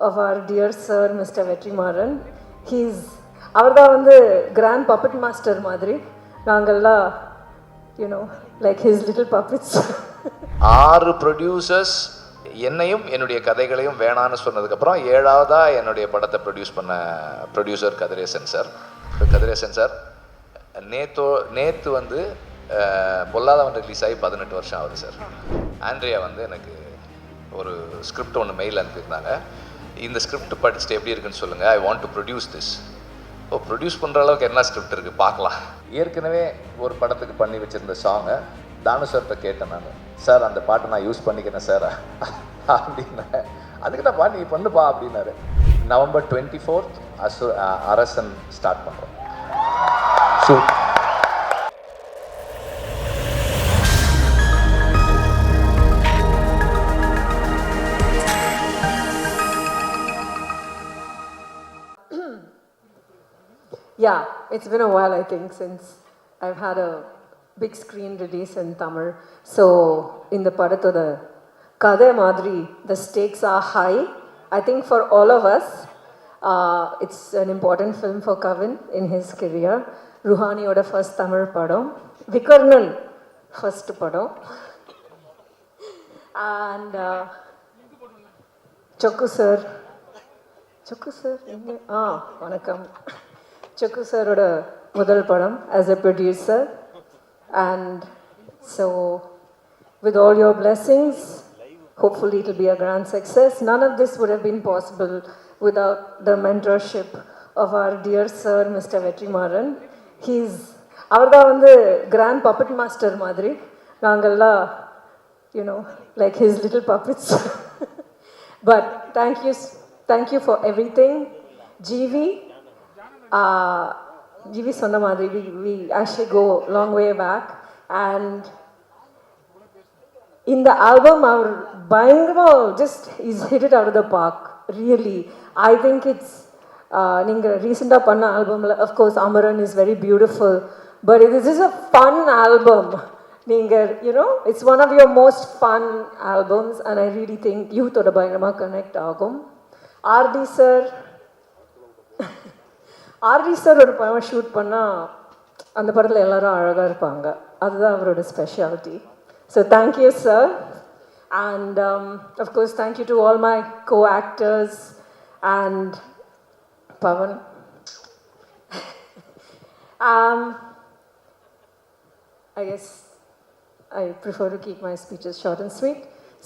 of our dear sir, Mr. Vetrimaran. அவர் தான் வந்து grand puppet master மாதிரி. நாங்கள்லாம் like his little puppets. 6 producers என்னையும் என்னுடைய கதைகளையும் வேணான்னு சொன்னதுக்கப்புறம் 7ஆவதா என்னுடைய படத்தை ப்ரொடியூஸ் பண்ண ப்ரொடியூசர் கதிரேசன் சார். நேற்று வந்து பொல்லாதவன் ரிலீஸ் ஆகி 18 வருஷம் ஆகுது சார். ஆண்ட்ரியா வந்து எனக்கு ஒரு ஸ்கிரிப்ட் ஒன்று மெயில் அனுப்பியிருந்தாங்க. இந்த ஸ்கிரிப்ட் படிச்சுட்டு எப்படி இருக்குன்னு சொல்லுங்கள், I want to produce this. Produce பண்ணுற அளவுக்கு என்ன ஸ்கிரிப்ட் இருக்குது பார்க்கலாம். ஏற்கனவே ஒரு படத்துக்கு பண்ணி வச்சுருந்த சாங்கை தானு சார்கிட்ட கேட்டேன் நான். சார் அந்த பாட்டை நான் யூஸ் பண்ணிக்கிறேன் சார் அப்படின்னேன். அதுக்கு நான் பாட்டு நீ பண்ணுப்பா அப்படின்னாரு. November 24th அரசன் ஸ்டார்ட் பண்ணுறோம். Shoot. Yeah, it's been a while, I think, since I've had a big screen release in Tamil. So, in the Padathoda Kadha Madri, the stakes are high. I think for all of us, it's an important film for Kavin in his career. Ruhani oda first Tamil padam. Vikarnan first padam. And Chokku sir, vanakkam. Chokku sir oda முதல் படம் as a producer, and so with all your blessings, hopefully it will be a grand success. None of this would have been possible without the mentorship of our dear sir, Mr. Vetrimaran. அவர் தான் வந்து grand puppet master மாதிரி. நாங்கள்லாம் like his little puppets. But thank you for everything. GV சொன்ன மாதிரி we actually go long way back, and in the album our பயங்கரமா just he's hit it out of the park, really. I think it's நீங்க ரீசெண்டா பண்ண ஆல்பம்ல of course Amaran is very beautiful, but this is a fun album. நீங்க it's one of your most fun albums, and I really think youth oda பயங்கரமா connect ஆகும். RT sir ஒரு படம் shoot பண்ணால் அந்த படத்தில் எல்லாரும் அழகாக இருப்பாங்க. அதுதான் அவரோட speciality. So thank you sir. And of course thank you to all my co-actors and Pavan. I guess I prefer to keep my speeches short and sweet.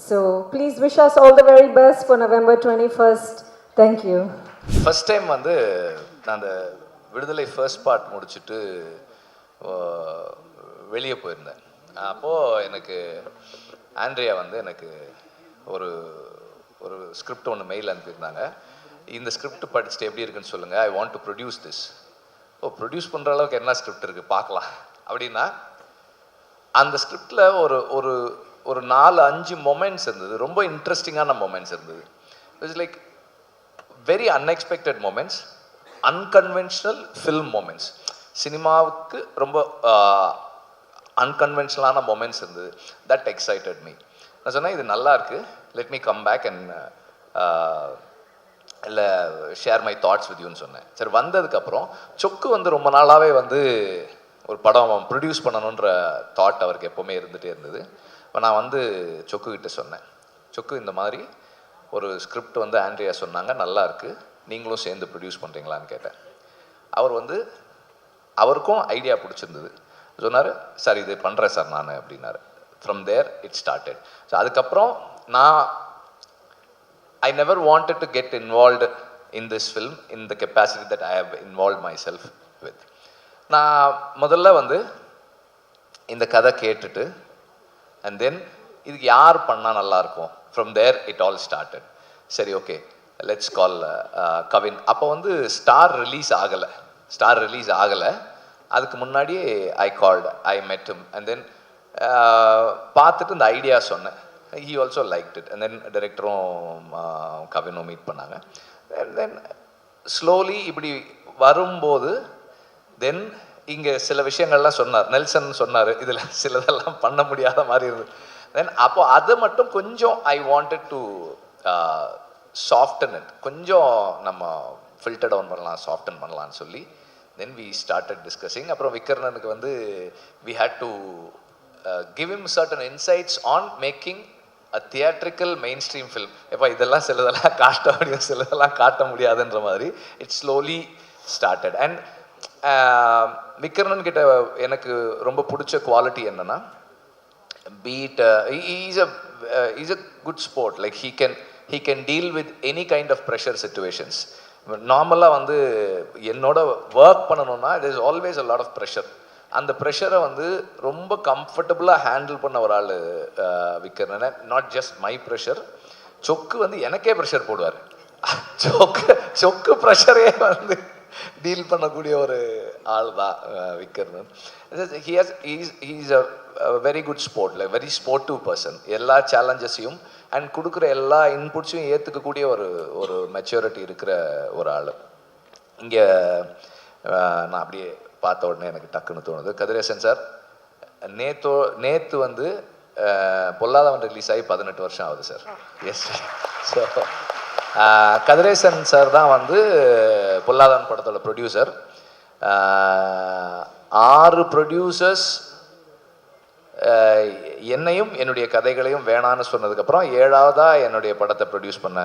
So please wish us all the very best for November 21st. Thank you. First time வந்து நான் அந்த விடுதலை first part முடிச்சுட்டு வெளியே போயிருந்தேன். அப்போது எனக்கு Andrea வந்து எனக்கு ஒரு ஒரு ஸ்கிரிப்ட் ஒன்று மெயில் அனுப்பியிருந்தாங்க. இந்த ஸ்கிரிப்ட் படிச்சுட்டு எப்படி இருக்குன்னு சொல்லுங்கள், I want to produce this. Produce பண்ணுற அளவுக்கு என்ன ஸ்கிரிப்ட் இருக்குது பார்க்கலாம் அப்படின்னா, அந்த ஸ்கிரிப்டில் ஒரு ஒரு ஒரு 4-5 மொமெண்ட்ஸ் இருந்தது. ரொம்ப இன்ட்ரெஸ்டிங்கான மொமெண்ட்ஸ் இருந்தது. It's like very unexpected moments, unconventional film moments. சினிமாவுக்கு ரொம்ப அன்கன்வென்ஷனலான மொமெண்ட்ஸ் இருந்தது. That excited me. நான் சொன்னேன், இது நல்லா இருக்குது, let me come back and இல்லை ஷேர் மை தாட்ஸ் வித் யூன்னு சொன்னேன். சரி, வந்ததுக்கப்புறம் சொக்கு வந்து ரொம்ப நாளாகவே வந்து ஒரு படம் ப்ரொடியூஸ் பண்ணணுன்ற தாட் அவருக்கு எப்போவுமே இருந்துகிட்டே இருந்தது. இப்போ நான் வந்து சொக்குக்கிட்ட சொன்னேன், சொக்கு இந்த மாதிரி ஒரு ஸ்கிரிப்ட் வந்து ஆண்ட்ரியா சொன்னாங்க, நல்லா இருக்குது, நீங்களும் சேர்ந்து ப்ரொடியூஸ் பண்ணுறீங்களான்னு கேட்டேன். அவர் வந்து அவருக்கும் ஐடியா பிடிச்சிருந்தது. சொன்னார், சார் இது பண்ணுறேன் சார் நான் அப்படின்னாரு. From there it started. So அதுக்கப்புறம் I never wanted to get involved in this film in the capacity that I have involve myself with. நான் முதல்ல வந்து இந்த கதை கேட்டுட்டு அண்ட் தென் இதுக்கு யார் பண்ணால் நல்லாயிருக்கும், from there it all started. சரி, ஓகே, லெட்ஸ் கால் கவின். அப்போ வந்து ஸ்டார் ரிலீஸ் ஆகலை. அதுக்கு முன்னாடியே ஐ மெட் ஹிம் அண்ட் தென் பார்த்துட்டு இந்த ஐடியா சொன்னேன். He also liked it. And then டைரக்டரும் கவினும் மீட் பண்ணாங்க. அண்ட் தென் ஸ்லோலி இப்படி வரும்போது தென் இங்கே சில விஷயங்கள்லாம் சொன்னார், நெல்சன் சொன்னார், இதில் சிலதெல்லாம் பண்ண முடியாத மாதிரி இருந்தது. தென் அப்போ அதை மட்டும் கொஞ்சம் I wanted to soften it, கொஞ்சம் நம்ம ஃபில்டர் டவுன் பண்ணலாம், சாஃப்டன் பண்ணலான்னு சொல்லி தென் வி ஸ்டார்டட் டிஸ்கஸிங். அப்புறம் விக்கர்ணனுக்கு வந்து we had to give him certain insights on making a theatrical mainstream film. எப்போ இதெல்லாம் சிலதெல்லாம் காட்ட முடியும், சிலதெல்லாம் காட்ட முடியாதுன்ற மாதிரி it slowly started. And Vikarnan கிட்ட எனக்கு ரொம்ப பிடிச்ச குவாலிட்டி என்னன்னா, beat he's a good sport, like he can deal with any kind of pressure situations. நார்மலாக வந்து என்னோட ஒர்க் பண்ணணும்னா there is always a lot of pressure. அந்த ப்ரெஷரை வந்து ரொம்ப கம்ஃபர்டபுளாக ஹேண்டில் பண்ண ஒரு ஆள் Vikarnan. Not just my pressure, சொக்கு வந்து எனக்கே ப்ரெஷர் போடுவார். சொக்கு ப்ரெஷரே வந்து டீல் பண்ணக்கூடிய ஒரு ஆள் தான் Vikarnan. He's a very good sport, like very sportive person. எல்லா சேலஞ்சஸையும் அண்ட் கொடுக்குற எல்லா இன்புட்ஸையும் ஏற்றுக்கக்கூடிய ஒரு மெச்சூரிட்டி இருக்கிற ஒரு ஆள். இங்கே நான் அப்படியே பார்த்த உடனே எனக்கு டக்குன்னு தோணுது, கதிரேசன் சார் நேற்று வந்து பொல்லாதவன் ரிலீஸ் ஆகி 18 வருஷம் ஆகுது sir. Yes sir. So Kathiresan sir தான் வந்து பொல்லாதவன் படத்தோட ப்ரொடியூசர். 6 ப்ரொடியூசர்ஸ் என்னையும் என்னுடைய கதைகளையும் வேணான்னு சொன்னதுக்கப்புறம் 7ஆவதாக என்னுடைய படத்தை ப்ரொடியூஸ் பண்ண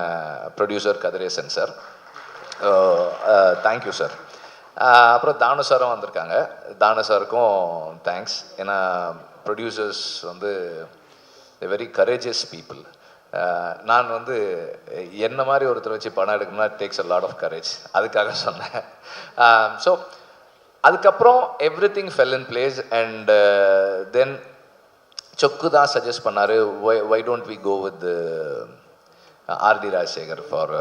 producer Kathiresan sir. Thank you sir. அப்புறம் தானு சாரும் வந்திருக்காங்க. தானு சாருக்கும் தேங்க்ஸ். ஏன்னா ப்ரொடியூசர்ஸ் வந்து வெரி கரேஜியஸ் பீப்புள். நான் வந்து என்ன மாதிரி ஒருத்தர் வச்சு படம் எடுக்கணும்னா takes a lot of courage, அதுக்காக சொன்னேன். ஸோ அதுக்கப்புறம் everything fell in place. And then Chokku தான் சஜஸ்ட் பண்ணார், why don't we go with RD Rajasekhar for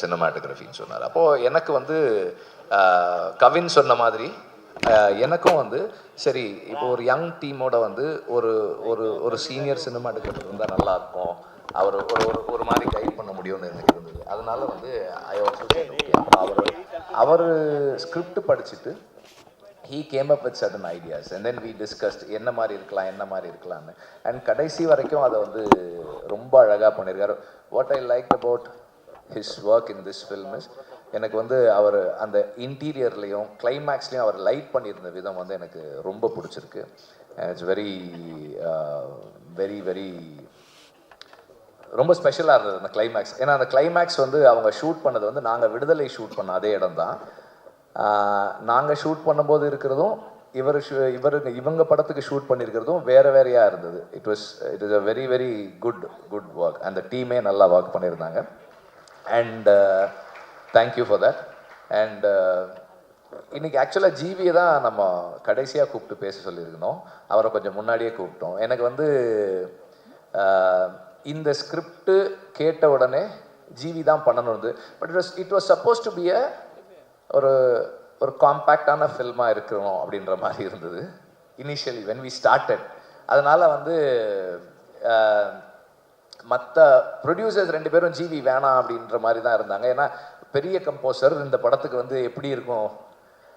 சினிமாட்டோகிராஃபின்னு சொன்னார். அப்போது எனக்கு வந்து கவின் சொன்ன மாதிரி எனக்கும் வந்து சரி, இப்போ ஒரு யங் டீமோட வந்து ஒரு ஒரு ஒரு சீனியர் சினிமாட்டோகிராஃபர் இருந்தால் நல்லாயிருக்கும், அவர் ஒரு மாதிரி கைட் பண்ண முடியும்னு எனக்கு இருந்தது. அதனால வந்து அவர் ஸ்கிரிப்ட் படிச்சுட்டு he came up with certain ideas and then we discussed என்ன மாதிரி இருக்கலாம்னு. அண்ட் கடைசி வரைக்கும் அதை வந்து ரொம்ப அழகாக பண்ணியிருக்காரு. What I like about his work in this film is, எனக்கு வந்து அவர் அந்த இன்டீரியர்லேயும் கிளைமேக்ஸ்லேயும் அவர் லைட் பண்ணியிருந்த விதம் வந்து எனக்கு ரொம்ப பிடிச்சிருக்கு. இட்ஸ் வெரி வெரி வெரி ரொம்ப ஸ்பெஷலாக இருந்தது அந்த கிளைமேக்ஸ். ஏன்னா அந்த கிளைமேக்ஸ் வந்து அவங்க ஷூட் பண்ணது வந்து நாங்கள் விடுதலை ஷூட் பண்ண அதே இடம் தான். நாங்கள் ஷூட் பண்ணும்போது இருக்கிறதும் இவங்க படத்துக்கு ஷூட் பண்ணியிருக்கிறதும் வேறையாக இருந்தது. It is a very very good work. அந்த டீமே நல்லா ஒர்க் பண்ணியிருந்தாங்க. And thank you for that. And இன்றைக்கி ஆக்சுவலாக ஜிவியை தான் நம்ம கடைசியாக கூப்பிட்டு பேச சொல்லியிருக்கணும், அவரை கொஞ்சம் முன்னாடியே கூப்பிட்டோம். எனக்கு வந்து இந்த ஸ்கிரிப்டு கேட்ட உடனே ஜிவி தான் பண்ணணும். But it was suppose to be a ஒரு காம்பேக்டான ஃபில்மாக இருக்கணும் அப்படின்ற மாதிரி இருந்தது இனிஷியலி வென் வி ஸ்டார்டட். அதனால் வந்து மற்ற ப்ரொடியூசர்ஸ் 2 பேரும் ஜிவி வேணாம் அப்படின்ற மாதிரி தான் இருந்தாங்க. ஏன்னா பெரிய கம்போசர் இந்த படத்துக்கு வந்து எப்படி இருக்கும்,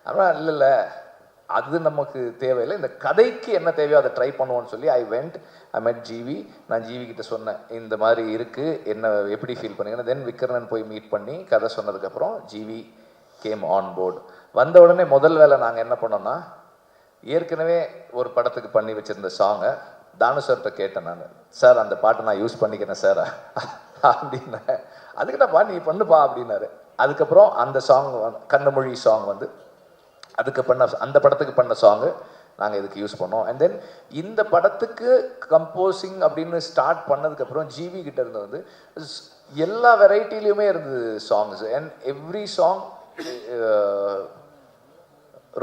ஆனால் இல்லை அது நமக்கு தேவையில்லை, இந்த கதைக்கு என்ன தேவையோ அதை ட்ரை பண்ணுவோன்னு சொல்லி ஐ மெட் ஜிவி. நான் ஜிவி கிட்ட சொன்னேன், இந்த மாதிரி இருக்குது, என்ன எப்படி ஃபீல் பண்ணீங்கன்னா. தென் விக்கர்ணன் போய் மீட் பண்ணி கதை சொன்னதுக்கப்புறம் ஜிவி கேம் ஆன் போர்டு. வந்த உடனே முதல் வேலை நாங்கள் என்ன பண்ணோம்னா, ஏற்கனவே ஒரு படத்துக்கு பண்ணி வச்சுருந்த சாங்கை தானு சார்கிட்ட கேட்டேன் நான், சார் அந்த பாட்டை நான் யூஸ் பண்ணிக்கிறேன் சார் அப்படின்னேன். அதுக்கு நான் நீ பண்ணுப்பா அப்படின்னாரு. அதுக்கப்புறம் அந்த சாங் கண்ணமொழி சாங் வந்து அந்த படத்துக்கு பண்ண சாங்கு நாங்கள் இதுக்கு யூஸ் பண்ணோம். அண்ட் தென் இந்த படத்துக்கு கம்போசிங் அப்படின்னு ஸ்டார்ட் பண்ணதுக்கப்புறம் ஜிவி கிட்ட இருந்தது வந்து எல்லா வெரைட்டிலையுமே இருந்தது சாங்ஸ். அண்ட் எவ்ரி சாங்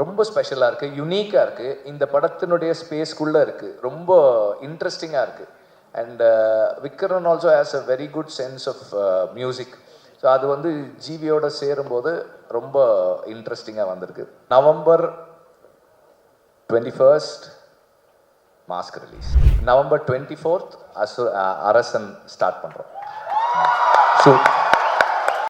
ரொம்ப ஸ்பெஷலாக இருக்குது, யுனிக்காக இருக்குது, இந்த படத்தினுடைய ஸ்பேஸ்க்குள்ளே இருக்குது, ரொம்ப இன்ட்ரெஸ்டிங்காக இருக்குது. And Vikran also has a very good sense of music. So அது வந்து ஜிவியோட சேரும்போது ரொம்ப இன்ட்ரெஸ்டிங்காக வந்திருக்கு. November 21st mask release, November 24th அரசன் ஸ்டார்ட் பண்ணுறோம் ஷூட்.